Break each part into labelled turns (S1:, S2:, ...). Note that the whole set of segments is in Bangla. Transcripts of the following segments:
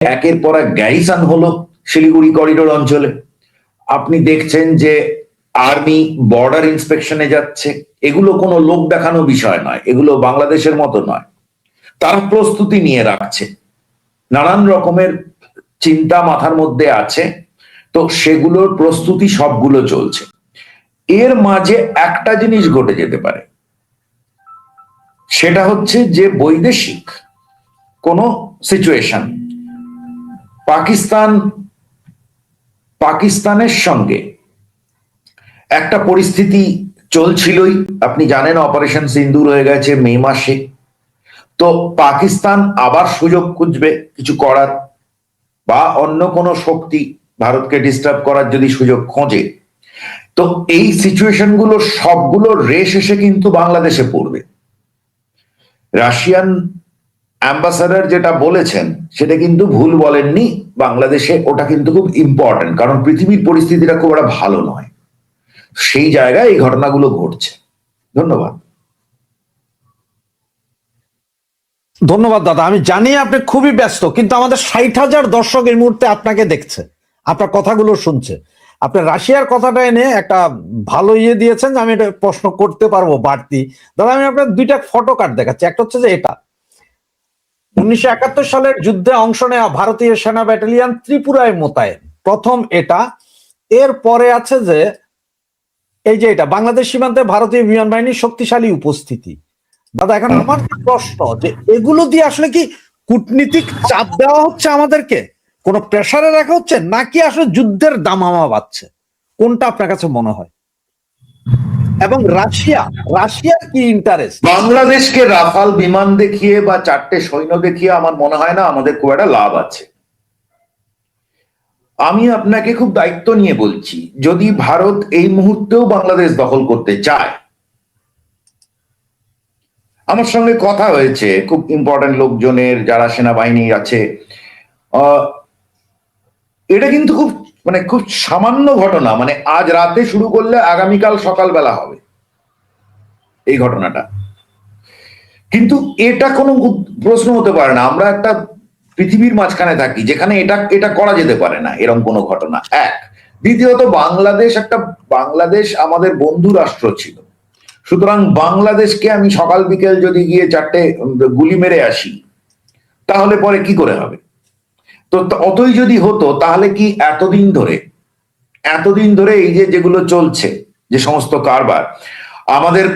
S1: একের পর এক গ্যারিসন হলো শিলিগুড়ি করিডোর অঞ্চলে। আপনি দেখছেন যে আর্মি বর্ডার ইন্সপেকশনে যাচ্ছে। এগুলো কোনো লোক দেখানো বিষয় নয়, এগুলো বাংলাদেশের মতো নয়। তারা প্রস্তুতি নিয়ে রাখছে, নানান রকমের চিন্তা মাথার মধ্যে আছে, তো সেগুলোর প্রস্তুতি সবগুলো চলছে। এর মাঝে একটা জিনিস ঘটে যেতে পারে, সেটা হচ্ছে যে বৈদেশিক কোনো সিচুয়েশন পাকিস্তানের সঙ্গে একটা পরিস্থিতি চলছিলই। আপনি জানেন অপারেশন সিন্দুর হয়ে গেছে মে মাসে, তো পাকিস্তান আবার সুযোগ খুঁজবে কিছু করার, বা অন্য কোনো শক্তি ভারতকে ডিস্টার্ব করার যদি সুযোগ খোঁজে, তো এই সিচুয়েশন গুলো সবগুলো রেশ এসে কিন্তু বাংলাদেশে পড়বে। রাশিয়ান অ্যাম্বাসাডার যেটা বলেছেন সেটা কিন্তু ভুল বলেননি। বাংলাদেশে ওটা কিন্তু খুব ইম্পর্টেন্ট, কারণ পৃথিবীর পরিস্থিতিটা খুব একটা ভালো নয়, সেই জায়গায় এই ঘটনাগুলো ঘটছে। ধন্যবাদ।
S2: ধন্যবাদ দাদা। আমি জানি আপনি খুবই ব্যস্ত, কিন্তু আমাদের 60,000 দর্শক এই মুহূর্তে আপনাকে দেখছে, আপনার কথাগুলো শুনছে। আপনি রাশিয়ার কথাটা এনে একটা ভালো দিয়েছেন, আমি এটা প্রশ্ন করতে পারবো বাড়তি। দাদা আমি আপনার দুইটা ফটো কার্ড দেখাচ্ছি। একটা হচ্ছে যে এটা 1971 সালের যুদ্ধে অংশ নেওয়া ভারতীয় সেনা ব্যাটালিয়ন ত্রিপুরায় মোতায়েন, প্রথম এটা। এর পরে আছে যে এই যে এটা বাংলাদেশ সীমান্তে ভারতীয় বিমান বাহিনীর শক্তিশালী উপস্থিতি। দাদা এখন আমার প্রশ্ন যে এগুলো দিয়ে আসলে কি কূটনীতিক চাপ দেওয়া হচ্ছে, আমাদেরকে কোন প্রেসারে রাখা হচ্ছে, নাকি আসলে যুদ্ধের দামামা বাড়ছে? কোনটা আপনার কাছে মনে হয়? এবং রাশিয়ার কি ইন্টারেস্ট?
S1: বাংলাদেশকে রাফাল বিমান দেখিয়ে বা 4টে সৈন্য দেখিয়ে আমার মনে হয় না আমাদের খুব একটা লাভ আছে। আমি আপনাকে খুব দায়িত্ব নিয়ে বলছি, যদি ভারত এই মুহূর্তেও বাংলাদেশ দখল করতে চায়, আমার সঙ্গে কথা হয়েছে খুব ইম্পর্টেন্ট লোকজনের, যারা সেনাবাহিনী আছে, এটা কিন্তু খুব সামান্য ঘটনা, মানে আজ রাতে শুরু করলে আগামীকাল সকালবেলা হবে এই ঘটনাটা। কিন্তু এটা কোনো প্রশ্ন হতে পারে না। আমরা একটা পৃথিবীর মাঝখানে থাকি যেখানে এটা করা যেতে পারে না, এরকম কোনো ঘটনা। এক, দ্বিতীয়ত বাংলাদেশ আমাদের বন্ধু রাষ্ট্র ছিল, সুতরাং বাংলাদেশকে আমি সকাল বিকেল যদি গিয়ে 4টে গুলি মেরে আসি, তাহলে পরে কি করে হবে? তো অতই যদি হতো, তাহলে কি এতদিন ধরে এই যেগুলো চলছে, যে সমস্ত কারবার, আমাদের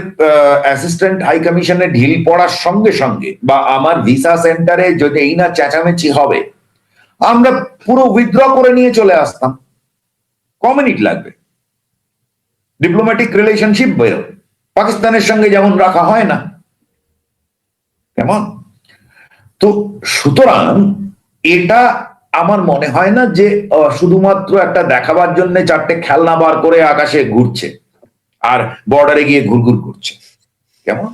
S1: অ্যাসিস্ট্যান্ট হাই কমিশনে ঢিল পড়ার সঙ্গে সঙ্গে, বা আমার ভিসা সেন্টারে যদি এই না চেঁচামেচি হবে, আমরা পুরো উইথড্র করে নিয়ে চলে আসতাম। ক মিনিট লাগবে, ডিপ্লোম্যাটিক রিলেশনশিপ বেরো, পাকিস্তানের সঙ্গে যেমন রাখা হয় না, কেমন? তো সুতরাং এটা আমার মনে হয় না যে শুধুমাত্র একটা দেখাবার জন্য 4টে খেলনা বার করে আকাশে ঘুরছে আর বর্ডারে গিয়ে ঘুরঘুর করছে, কেমন?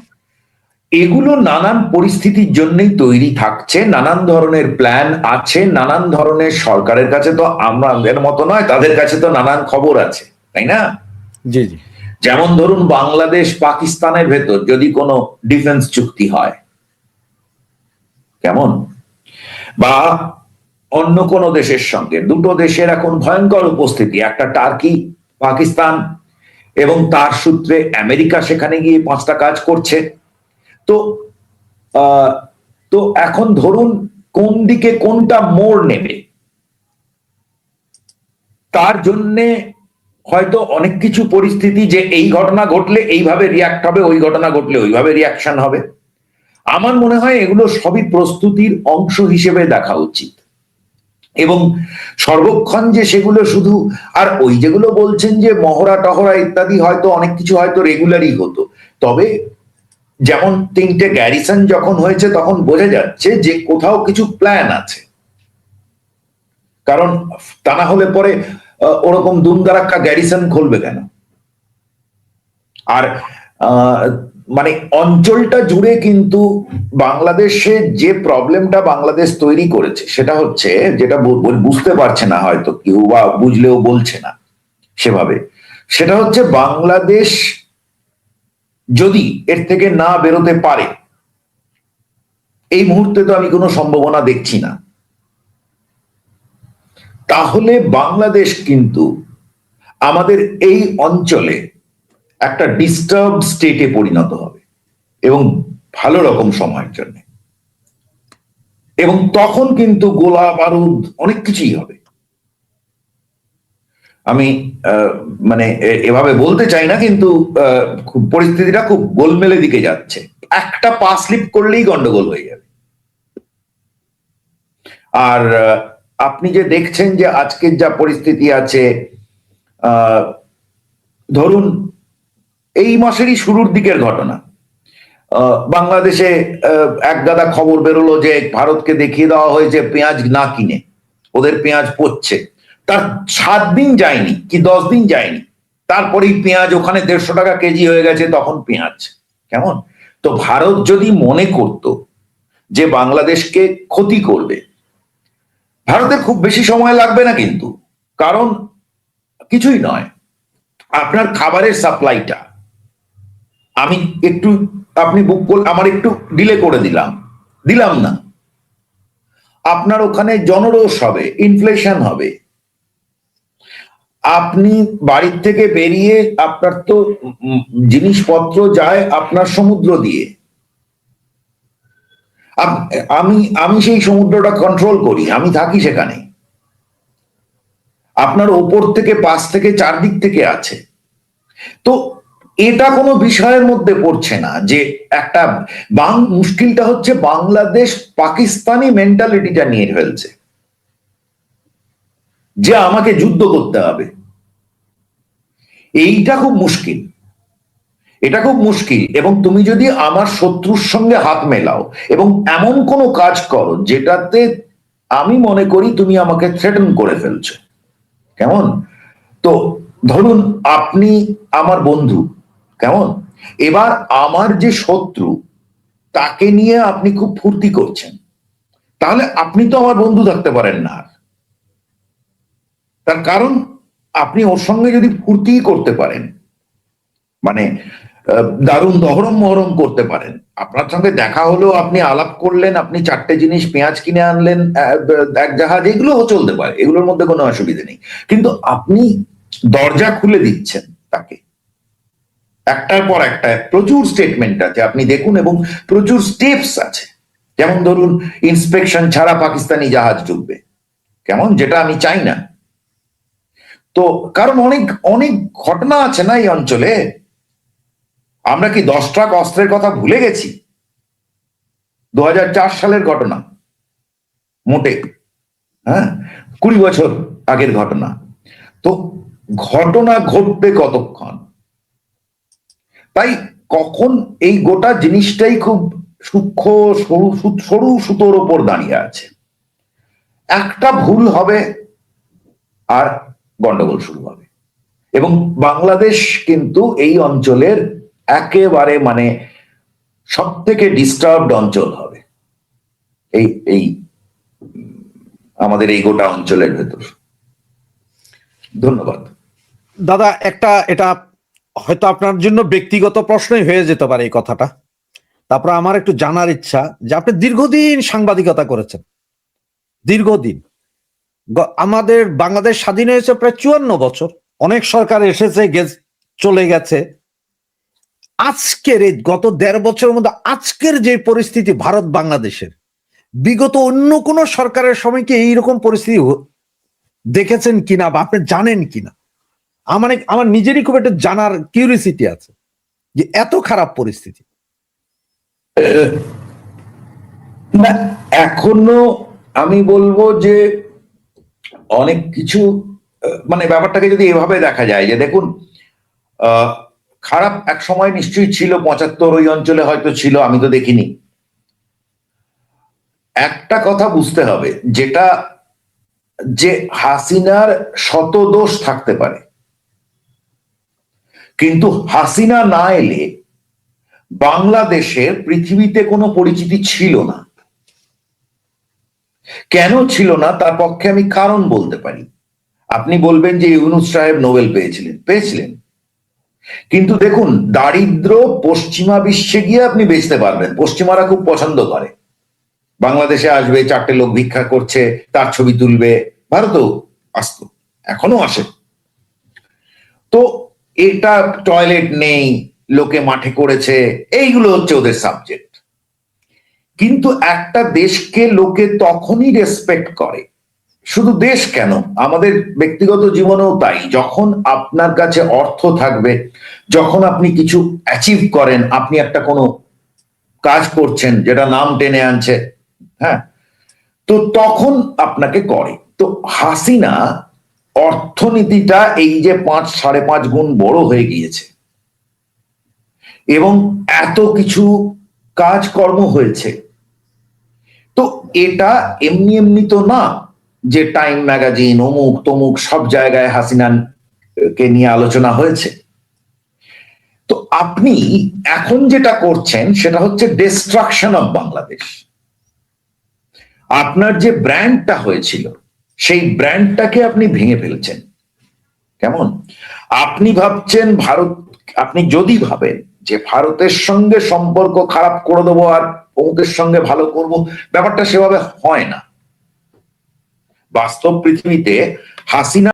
S1: এগুলো নানান পরিস্থিতির জন্যই তৈরি থাকছে, নানান ধরনের প্ল্যান আছে, নানান ধরনের, সরকারের কাছে তো আমাদের মতো নয়, তাদের কাছে তো নানান খবর আছে, তাই না?
S2: জি জি।
S1: যেমন ধরুন বাংলাদেশ পাকিস্তানের ভেতর যদি কোনো ডিফেন্স চুক্তি হয়, কেমন, বা অন্য কোন দেশের সঙ্গে, দুটো দেশের এখন ভয়ঙ্কর উপস্থিতি, একটা টার্কি, পাকিস্তান, এবং তার সূত্রে আমেরিকা সেখানে গিয়ে 5টা কাজ করছে। তো তো এখন ধরুন কোন দিকে কোনটা মোড় নেবে, তার জন্যে হয়তো অনেক কিছু পরিস্থিতি, যে এই ঘটনা ঘটলে এইভাবে রিয়াক্ট হবে, ওই ঘটনা ঘটলে ওইভাবে রিয়াকশন হবে। আমার মনে হয় এগুলো সবই প্রস্তুতির অংশ হিসেবে দেখা উচিত, এবং সর্বক্ষণ যে সেগুলো শুধু, আর ওই যেগুলো বলছেন যে মহড়া টহরা ইত্যাদি, হয়তো অনেক কিছু হয়তো রেগুলারই হতো, তবে যেমন 3টে গ্যারিসন যখন হয়েছে তখন বোঝা যাচ্ছে যে কোথাও কিছু প্ল্যান আছে, কারণ তা না হলে পরে ওরকম দুমদারাক্কা গ্যারিসন খুলবে কেন? আর মানে অঞ্চলটা জুড়ে কিন্তু বাংলাদেশে যে প্রবলেমটা বাংলাদেশ তৈরি করেছে, সেটা হচ্ছে, যেটা বুঝতে পারছে না হয়তো কেউ, বা বুঝলেও বলছে না সেভাবে, সেটা হচ্ছে বাংলাদেশ যদি এর থেকে না বেরোতে পারে, এই মুহূর্তে তো আমি কোনো সম্ভাবনা দেখছি না, তাহলে বাংলাদেশ কিন্তু আমাদের এই অঞ্চলে একটা ডিস্টার্ব স্টেটে পরিণত হবে, এবং ভালো রকম সময়ের জন্য। এবং তখন কিন্তু গোলা বারুদ অনেক কিছুই হবে। আমি মানে এভাবে বলতে চাই না, কিন্তু পরিস্থিতিটা খুব গোলমেলে দিকে যাচ্ছে। একটা পা স্লিপ করলেই গন্ডগোল হয়ে যাবে। আর আপনি যে দেখছেন যে আজকের যা পরিস্থিতি আছে, ধরুন এই মাসেরই শুরুর দিকের ঘটনা, বাংলাদেশে এক গাদা খবর বেরোলো যে ভারতকে দেখিয়ে দেওয়া হয়েছে পেঁয়াজ না কিনে, ওদের পেঁয়াজ পচছে। তার 7 দিন যায়নি কি 10 দিন যায়নি, তারপরেই পেঁয়াজ ওখানে 150 টাকা কেজি হয়ে গেছে। তখন পেঁয়াজ কেমন? তো ভারত যদি মনে করত যে বাংলাদেশকে ক্ষতি করবে, ভারতের খুব বেশি সময় লাগবে না কিন্তু। কারণ কিছুই নয়, আপনার খাবারের সাপ্লাইটা আমি একটু, আপনি বুক করলে আমার একটু ডিলে করে দিলাম না, আপনার ওখানে জনরোষ হবে, ইনফ্লেশন হবে। আপনি বাড়ির থেকে বেরিয়ে আপনার তো জিনিসপত্র যায় আপনার সমুদ্র দিয়ে, আমি সেই সমুদ্রটা কন্ট্রোল করি, আমি থাকি সেখানে। আপনার ওপর থেকে, পাশ থেকে, চারদিক থেকে আছে। তো এটা কোনো বিষয়ের মধ্যে পড়ছে না যে একটা মুশকিলটা হচ্ছে বাংলাদেশ পাকিস্তানি মেন্টালিটিটা নিয়ে ফেলছে যে আমাকে যুদ্ধ করতে হবে। এইটা খুব মুশকিল, এটা খুব মুশকিল। এবং তুমি যদি আমার শত্রুর সঙ্গে হাত মেলাও এবং এমন কোনো কাজ করো যেটাতে আমি মনে করি তুমি আমাকে থ্রেটেন করে ফেলছো, কেমন? তো ধরুন আপনি আমার বন্ধু, কেমন? এবার আমার যে শত্রু তাকে নিয়ে আপনি খুব ফুর্তি করছেন, তাহলে আপনি তো আমার বন্ধু থাকতে পারেন না। তার কারণ আপনি ওর সঙ্গে যদি ফুর্তি করতে পারেন, মানে দারুণ দহরম মহরম করতে পারেন, আপনার সঙ্গে দেখা হলো, আপনি আলাপ করলেন, আপনি 4টে জিনিস পেঁয়াজ কিনে আনলেন, এক জাহাজ, এগুলোও চলতে পারে, এগুলোর মধ্যে কোনো অসুবিধা নেই। কিন্তু আপনি দরজা খুলে দিচ্ছেন তাকে, একটার পর একটা প্রচুর স্টেটমেন্ট আছে আপনি দেখুন, এবং প্রচুর স্টেপস আছে। যেমন ধরুন ইন্সপেকশন ছাড়া পাকিস্তানি জাহাজ ঢুকবে, কেমন? যেটা আমি চাই না। তো কারণ অনেক অনেক ঘটনা আছে না এই অঞ্চলে। আমরা কি 10 ট্রাক অস্ত্রের কথা ভুলে গেছি? 2004 সালের ঘটনা, মোটে, হ্যাঁ, 20 বছর আগের ঘটনা। তো ঘটনা ঘটবে কতক্ষণ? তাই কখন এই গোটা জিনিসটাই খুব সূক্ষ্ম, সরু সুতোর ওপর দাঁড়িয়ে আছে। একটা ভুল হবে আর গন্ডগোল শুরু হবে। এবং বাংলাদেশ কিন্তু এই অঞ্চলের একেবারে মানে সব থেকে ডিস্টার্বড অঞ্চল হবে এই এই আমাদের এই গোটা অঞ্চলের ভেতর। ধন্যবাদ
S2: দাদা। এটা হয়তো আপনার জন্য ব্যক্তিগত প্রশ্নই হয়ে যেতে পারে এই কথাটা। তারপর আমার একটু জানার ইচ্ছা যে আপনি দীর্ঘদিন সাংবাদিকতা করেছেন, দীর্ঘদিন। আমাদের বাংলাদেশ স্বাধীন হয়েছে প্রায় 54 বছর, অনেক সরকার এসেছে চলে গেছে। আজকের এই গত 1.5 বছরের মধ্যে আজকের যে পরিস্থিতি ভারত বাংলাদেশের, বিগত অন্য কোন সরকারের সময় কি এইরকম পরিস্থিতি দেখেছেন কিনা বা আপনি জানেন কিনা? আমার নিজেরই খুব একটা জানার কিউরিসিটি আছে যে এত খারাপ পরিস্থিতি।
S1: না, এখনো আমি বলবো যে অনেক কিছু, মানে ব্যাপারটাকে যদি এভাবে দেখা যায় যে দেখুন, খারাপ এক সময় নিশ্চয়ই ছিল, 75 ওই অঞ্চলে হয়তো ছিল, আমি তো দেখিনি। একটা কথা বুঝতে হবে, যেটা যে হাসিনার শত দোষ থাকতে পারে, কিন্তু হাসিনা না এলে বাংলাদেশের পৃথিবীতে কোনো পরিচিতি ছিল না। কেন ছিল না তার পক্ষে আমি কারণ বলতে পারি। আপনি বলবেন যে ইউনূস সাহেব নোবেল পেয়েছিলেন, কিন্তু দেখুন দারিদ্র পশ্চিমা বিশ্বে গিয়ে আপনি বেচতে পারবেন। পশ্চিমারা খুব পছন্দ করে, বাংলাদেশে আসবে, 4টে লোক ভিক্ষা করছে, তার ছবি তুলবে। ভারতও আসতো, এখনো আসে। তো এটা টয়লেট নেই, লোকে মাঠে করেছে, এইগুলো হচ্ছে ওদের সাবজেক্ট। কিন্তু একটা দেশকে লোকে তখনই রেসপেক্ট করে, শুধু দেশ কেন, আমাদের ব্যক্তিগত জীবনেও তাই, যখন আপনার কাছে অর্থ থাকবে, যখন আপনি কিছু অ্যাচিভ করেন, আপনি একটা কোনো কাজ করছেন যেটা নাম টেনে আনছে, হ্যাঁ, তো তখন আপনাকে করে। তো হাসিনা অর্থনীতিটা এই যে 5-5.5 গুণ বড় হয়ে গিয়েছে এবং এত কিছু কাজকর্ম হয়েছে, তো এটা এমনি এমনি তো না যে টাইম ম্যাগাজিন অমুক তমুক সব জায়গায় হাসিনাকে নিয়ে আলোচনা হয়েছে। তো আপনি এখন যেটা করছেন সেটা হচ্ছে ডিস্ট্রাকশন অফ বাংলাদেশ। আপনার যে ব্র্যান্ডটা হয়েছিল সেই ব্র্যান্ডটাকে আপনি ভেঙে ফেলছেন। কেমন? আপনি ভাবছেন ভারত, আপনি যদি ভাবেন যে ভারতের সঙ্গে সম্পর্ক খারাপ করে দেবো আর অমুকের সঙ্গে ভালো করব, ব্যাপারটা সেভাবে হয় না। বাস্তব পৃথিবীতে হাসিনা